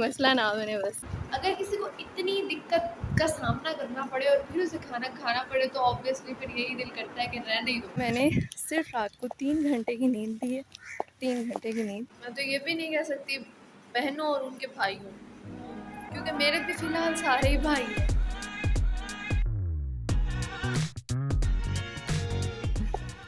मसला ना बने बस। अगर किसी को इतनी दिक्कत का सामना करना पड़े और फिर उसे खाना खाना पड़े तो ऑब्वियसली फिर यही दिल करता है कि रहने ही दो। मैंने सिर्फ रात को 3 घंटे की नींद ली है, 3 घंटे की नींद। मैं तो ये भी नहीं कह सकती बहनों और उनके भाइयों, क्योंकि मेरे भी फिलहाल सारे ही भाई हैं।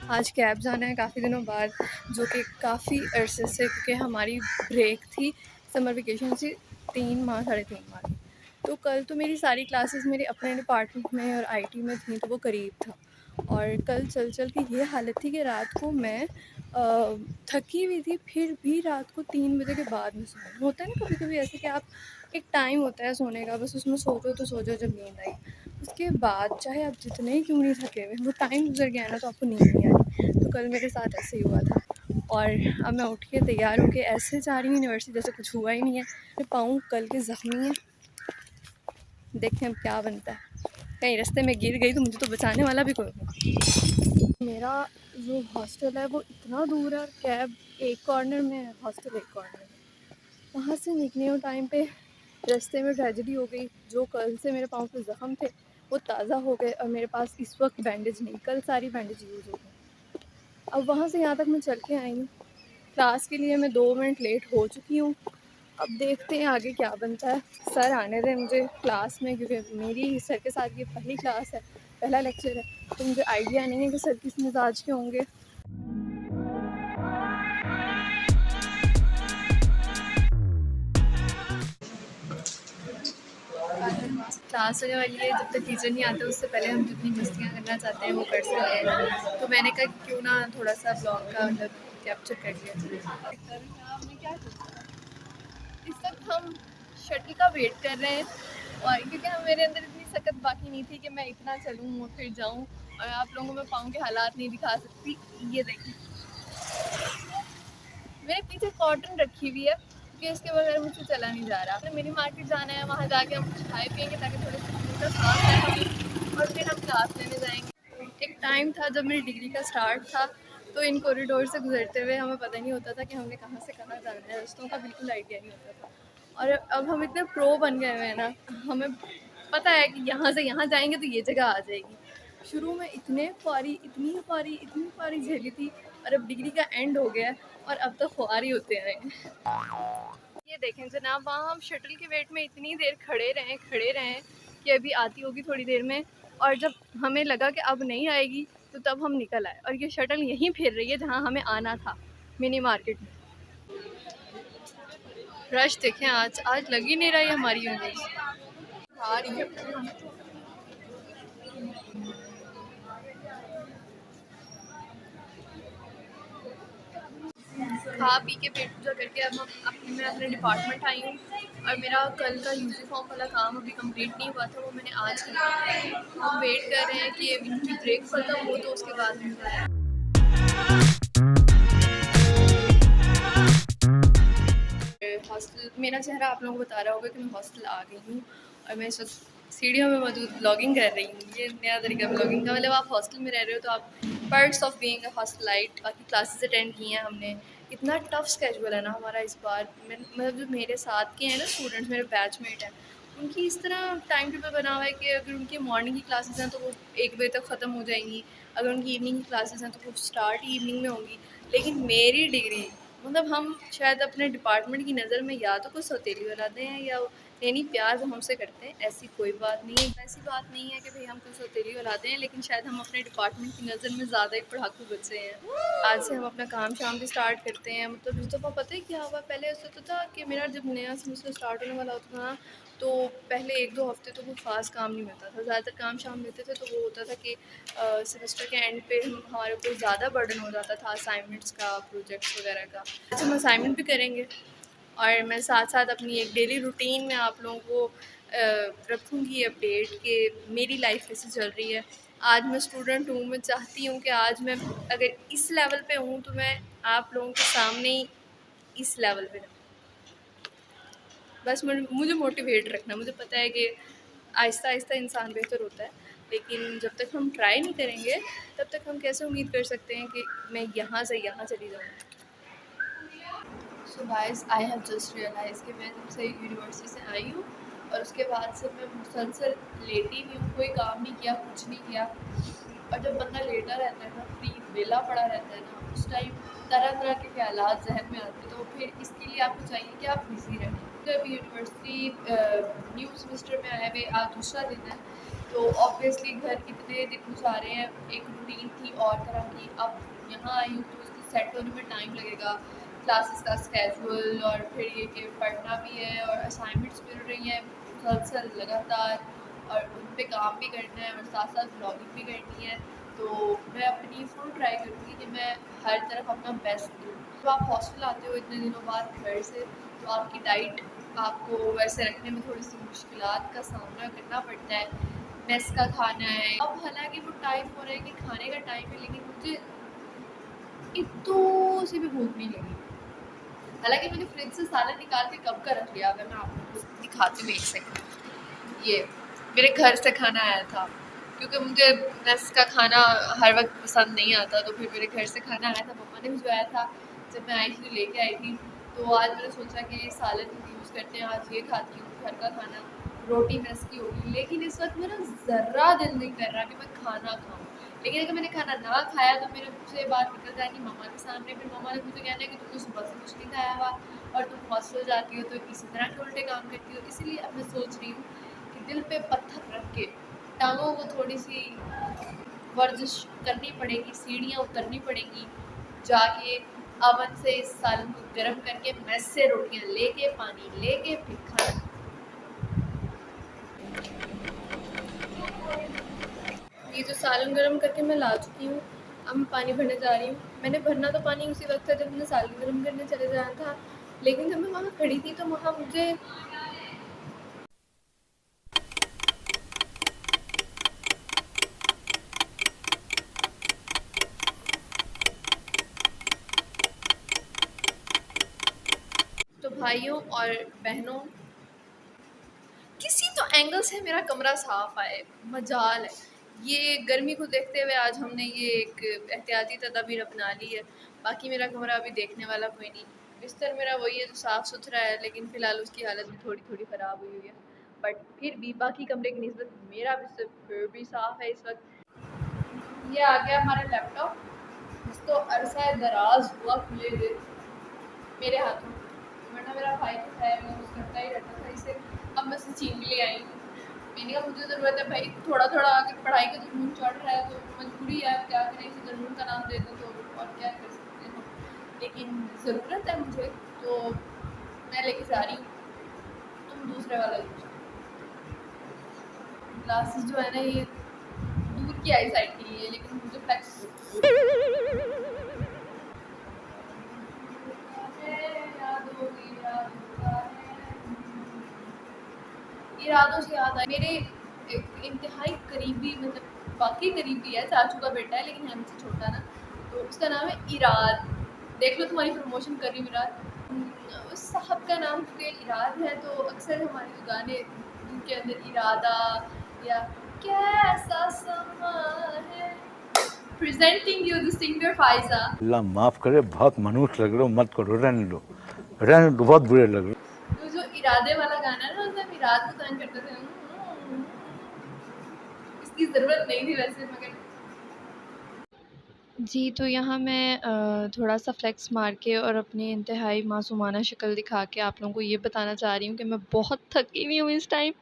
आज कैब जाना है काफ़ी दिनों बाद, जो कि काफ़ी अरसे से, क्योंकि हमारी ब्रेक थी समर वेकेशन से 3 माह 3.5 माह की। तो कल तो मेरी सारी क्लासेस मेरे अपने डिपार्टमेंट में और आईटी में थी, तो वो करीब था। और कल चल चल के ये हालत थी कि रात को मैं थकी हुई थी, फिर भी रात को 3 बजे के बाद में सोना होता है ना कभी कभी ऐसे कि आप एक टाइम होता है सोने का, बस उसमें सो जाओ तो सो जाओ जब नींद आई। उसके बाद चाहे आप जितने ही क्यों नहीं थके हुए, वो टाइम गुजर गया ना तो आपको नींद नहीं आई। तो कल मेरे साथ ऐसे ही हुआ था। और अब मैं उठ के तैयार होके ऐसे जा रही हूँ यूनिवर्सिटी जैसे कुछ हुआ ही नहीं है। मेरे पाँव कल के ज़ख्मी है, देखें अब क्या बनता है। कहीं रास्ते में गिर गई तो मुझे तो बचाने वाला भी कोई नहीं। मेरा जो हॉस्टल है वो इतना दूर है और कैब एक कॉर्नर में है, हॉस्टल एक कॉर्नर में। वहाँ से निकलने हो टाइम पे रास्ते में ट्रेजेडी हो गई। जो कल से मेरे पाँव पे ज़ख्म थे वो ताज़ा हो गए और मेरे पास इस वक्त बैंडेज नहीं, कल सारी बैंडेज यूज़ हो गई। अब वहाँ से यहाँ तक मैं चल के आई हूँ। क्लास के लिए मैं 2 मिनट लेट हो चुकी हूँ। अब देखते हैं आगे क्या बनता है। सर आने दें मुझे क्लास में, क्योंकि मेरी सर के साथ ये पहली क्लास है, पहला लेक्चर है, तो मुझे आइडिया नहीं है कि सर किस मिजाज के होंगे। क्लास होने वाली है, जब तक टीचर नहीं आते उससे पहले हम जितनी मस्तियाँ करना चाहते हैं वो कर सकते हैं। तो मैंने कहा क्यों ना थोड़ा सा ब्लॉग का मतलब कैप्चर कर लिया जाए। हमने क्या सोचा, इस वक्त हम शटल का वेट कर रहे हैं, और क्योंकि हम मेरे अंदर इतनी सख्त बाकी नहीं थी कि मैं इतना चलूँ और फिर जाऊँ, और आप लोगों को मैं पाँव के हालात नहीं दिखा सकती। ये देखिए मेरे पीछे कॉटन रखी हुई है क्योंकि इसके बगैर मुझसे चला नहीं जा रहा। मिनी मार्केट जाना है, वहाँ जाके हम कुछ खाए पियेंगे ताकि थोड़ा सुकून का सांस आए हमें, और फिर हम क्लास लेने जाएंगे। एक टाइम था जब मेरी डिग्री का स्टार्ट था, तो इन कॉरिडोर से गुजरते हुए हमें पता नहीं होता था कि हमने कहाँ से कहाँ जाना है, रास्तों का बिल्कुल आइडिया नहीं होता था। और अब हम इतने प्रो बन गए हुए हैं ना, हमें पता है कि यहाँ से यहाँ जाएंगे तो ये जगह आ जाएगी। शुरू में इतनी ख्वारी झेली थी, और अब डिग्री का एंड हो गया है और अब तो ख्वारी होते हैं। ये देखें जनाब, वहाँ हम शटल के वेट में इतनी देर खड़े रहें कि अभी आती होगी थोड़ी देर में, और जब हमें लगा कि अब नहीं आएगी तो तब हम निकल आए, और ये शटल यहीं फिर रही है जहाँ हमें आना था, मिनी मार्केट में। रश देखें, आज आज लग ही नहीं रही हमारी यूनिवर्सिटी आ रही है। खा पी के पेट पूजा करके अब मैं अपने डिपार्टमेंट आई हूँ, और मेरा कल का यूनिफॉर्म वाला काम अभी कंप्लीट नहीं हुआ था, वो मैंने आज किया। हम वेट कर रहे हैं कि इनकी ब्रेक ख़त्म हो तो उसके बाद हॉस्टल मेरा चेहरा आप लोगों को बता रहा होगा कि मैं हॉस्टल आ गई हूँ, और मैं इस वक्त सीढ़ियों में मौजूद ब्लॉगिंग कर रही हूँ। ये नया तरीका ब्लॉगिंग का, मतलब आप हॉस्टल में रह रहे हो तो आप पर्क्स ऑफ बीइंग अ हॉस्टलाइट। बाकी क्लासेस अटेंड की हैं हमने, इतना टफ स्केजुअल है ना हमारा इस बार। मतलब जो मेरे साथ के हैं ना स्टूडेंट्स, मेरे बैचमेट हैं, उनकी इस तरह टाइम टेबल बना हुआ है कि अगर उनकी मॉर्निंग की क्लासेस हैं तो वो 1 बजे तक ख़त्म हो जाएंगी, अगर उनकी इवनिंग की क्लासेस हैं तो वो स्टार्ट ही इवनिंग में होंगी। लेकिन मेरी डिग्री, मतलब हम शायद अपने डिपार्टमेंट की नज़र में या तो कुछ सौतेली औलादे हैं, या नहीं प्यार वो हमसे करते हैं, ऐसी कोई बात नहीं है। ऐसी बात नहीं है कि भाई हम कुछ सौतेली औलादे हैं, लेकिन शायद हम अपने डिपार्टमेंट की नज़र में ज़्यादा ही पढ़ाकू बच्चे हैं। आज से हम अपना काम शाम भी स्टार्ट करते हैं। मतलब इस दफ़ा पता है क्या हुआ, पहले ऐसा होता था कि मेरा जब नया सेमेस्टर स्टार्ट होने वाला होता था ना, तो पहले 1-2 हफ्ते तो वो ख़ास काम नहीं मिलता था, ज़्यादातर काम शाम मिलते थे। तो वो होता था कि सेमेस्टर के एंड पे हमारे ऊपर ज़्यादा बर्डन हो जाता था असाइनमेंट्स का, प्रोजेक्ट्स वगैरह का। आज हम असाइनमेंट भी करेंगे, और मैं साथ साथ अपनी एक डेली रूटीन में आप लोगों को रखूँगी अपडेट कि मेरी लाइफ कैसे चल रही है। आज मैं स्टूडेंट हूँ, मैं चाहती हूँ कि आज मैं अगर इस लेवल पे हूँ तो मैं आप लोगों के सामने ही इस लेवल पे रहूँ। बस मुझे मोटिवेट रखना। मुझे पता है कि आहिस्ता आहिस्ता इंसान बेहतर होता है, लेकिन जब तक हम ट्राई नहीं करेंगे तब तक हम कैसे उम्मीद कर सकते हैं कि मैं यहाँ से यहाँ चली जाऊँ। So guys I have just realise कि मैं जब से यूनिवर्सिटी से आई हूँ और उसके बाद से मैं मुसलसल लेटी हुई हूँ, कोई काम नहीं किया, कुछ नहीं किया। और जब बंदा लेटा रहता है ना, फ्री वेला पड़ा रहता है ना, उस टाइम तरह तरह के ख्यालात जहन में आते हैं। तो फिर इसके लिए आपको चाहिए कि आप बिज़ी रहें। तो अभी यूनिवर्सिटी न्यू सेमेस्टर में आए हुए आज दूसरा दिन है, तो ऑब्वियसली घर कितने दिन गुजारे हैं, एक रूटीन थी और तरह की। अब यहाँ आई हूँ तो उसको सेट होने में टाइम लगेगा, क्लासेस का स्केजूल, और फिर ये कि पढ़ना भी है और असाइनमेंट्स मिल रही हैं मुसलसल लगातार, और उन पे काम भी करना है और साथ साथ ब्लॉगिंग भी करनी है। तो मैं अपनी फुल ट्राई करूँगी कि मैं हर तरफ अपना बेस्ट दूँ। तो आप हॉस्टल आते हो इतने दिनों बाद घर से, तो आपकी डाइट आपको वैसे रखने में थोड़ी सी मुश्किलात का सामना करना पड़ता है। मेस का खाना है, अब हालांकि वो टाइम हो रहा है कि खाने का टाइम है, लेकिन मुझे इतू से भी भूख नहीं लगी। हालांकि मैंने फ्रिज से सालन निकाल के कब का रख लिया, अगर मैं आप लोगों को दिखाती हूँ 1 सेकंड। ये मेरे घर से खाना आया था, क्योंकि मुझे मेस का खाना हर वक्त पसंद नहीं आता, तो फिर मेरे घर से खाना आया था, पापा ने भिजवाया था। जब मैं आई थी तो लेके आई थी, तो आज मैंने सोचा कि सालन यूज़ करते हैं, आज ये खाती हूँ घर का खाना। रोटी मेस की होगी, लेकिन इस वक्त मेरा ज़र्रा दिल नहीं कर रहा कि मैं खाना खाऊँ। लेकिन अगर मैंने खाना ना खाया तो मेरे मुँह से बात निकल जाएगी मम्मा के सामने, फिर मम्मा ने मुझे कहना है कि तुमने सुबह से कुछ नहीं खाया हुआ और तुम हॉस्टल जाती हो तो इसी तरह के उल्टे काम करती हो। इसीलिए अब मैं सोच रही हूँ कि दिल पे पत्थर रख के टांगों को थोड़ी सी वर्जिश करनी पड़ेगी, सीढ़ियाँ उतरनी पड़ेगी, जाके अवन से इस सालन को गर्म करके मेस से रोटियाँ लेके, पानी लेके, फिर खाना। ये जो सालन गर्म करके मैं ला चुकी हूँ, अब मैं पानी भरने जा रही हूँ। मैंने भरना तो पानी उसी वक्त था जब मैंने सालन गर्म करने चले जाना था, लेकिन जब मैं वहाँ खड़ी थी तो वहाँ मुझे तो भाइयों और बहनों, किसी तो एंगल से मेरा कमरा साफ आए, मजाल है। ये गर्मी को देखते हुए आज हमने ये एक एहतियाती तदाबीर अपना ली है। बाकी मेरा कमरा अभी देखने वाला कोई नहीं, बिस्तर मेरा वही है जो साफ़ सुथरा है, लेकिन फ़िलहाल उसकी हालत भी थोड़ी थोड़ी ख़राब हुई हुई है। बट फिर भी बाकी कमरे की निस्बत मेरा बिस्तर फिर भी साफ़ है इस वक्त। ये आ गया हमारा लैपटॉप, जिसको अरसा दराज हुआ खुले हुए मेरे हाथों, वरना मेरा भाई तो है यूज़ करता ही रहता था इसे। अब मैं इसे छीन के ले आई हूँ। मैंने कहा मुझे ज़रूरत है भाई, थोड़ा थोड़ा अगर पढ़ाई का जुनून चढ़ रहा है तो मजबूरी है, क्या करें, इसे जुनून का नाम दे दो तो और क्या कर सकते हैं। लेकिन ज़रूरत है मुझे, तो मैं लेके जा रही हूँ। तुम दूसरे वाला यूज। ग्लासेस जो है ना, ये दूर की आई साइड के लिए, लेकिन मुझे फ्लैक्स इरादों से याद आया, मेरे एक इंतहाई करीबी, मतलब बाकी करीबी है, चाचू का बेटा है लेकिन हमसे छोटा ना, तो उसका नाम है इराद। देख लो तुम्हारी प्रमोशन कर रही हूँ इराद। उस साहब का नाम चूँकि इराद है, तो अक्सर हमारे जो गाने जिनके अंदर इरादा या कैसा समा है, presenting you the singer Faiza. Allah माफ करे, बहुत मनुष्य लग रहे हो, मत करो, रहने दो, बहुत बुरे लग रहे हो। तो जो इरादे वाला गाना है ना, उसमें हम इराद को तंग करते थे। इसकी ज़रूरत नहीं थी वैसे, मगर जी। तो यहाँ मैं थोड़ा-सा फ्लेक्स मार के और अपनी इंतहाई मासूमाना शक्ल दिखा के आप लोगों को ये बताना चाह रही हूँ कि मैं बहुत थकी हुई हूँ इस टाइम।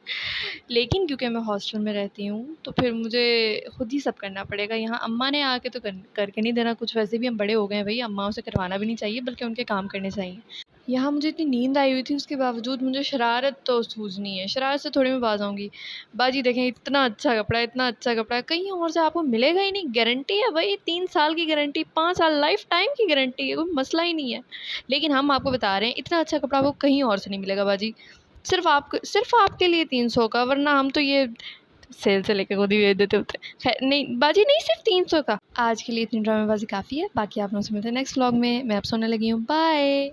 लेकिन क्योंकि मैं हॉस्टल में रहती हूँ, तो फिर मुझे खुद ही सब करना पड़ेगा। यहाँ अम्मा ने आके तो करके नहीं देना कुछ, वैसे भी हम बड़े हो गए हैं भई, अम्माओं से करवाना भी नहीं चाहिए, बल्कि उनके काम करने चाहिए। यहाँ मुझे इतनी नींद आई हुई थी, उसके बावजूद मुझे शरारत तो सूझनी है। शरारत से थोड़ी मैं बाज़ आऊँगी। बाजी देखें, इतना अच्छा कपड़ा है, इतना अच्छा कपड़ा है, कहीं और से आपको मिलेगा ही नहीं। गारंटी है भाई, 3 साल की गारंटी, 5 साल लाइफ़ टाइम की गारंटी है, कोई मसला ही नहीं है। लेकिन हम आपको बता रहे हैं, इतना अच्छा कपड़ा आपको कहीं और से नहीं मिलेगा बाजी। सिर्फ़ आपके लिए 300 का, वरना हम तो ये सेल से लेके खुद ही भेज देते होते। खैर नहीं बाजी, नहीं, सिर्फ 300 का। आज के लिए इतनी ड्रामेबाजी काफ़ी है। बाकी आप लोगों से मिलते हैं नेक्स्ट व्लॉग में। मैं अब सोने लगी हूँ, बाय।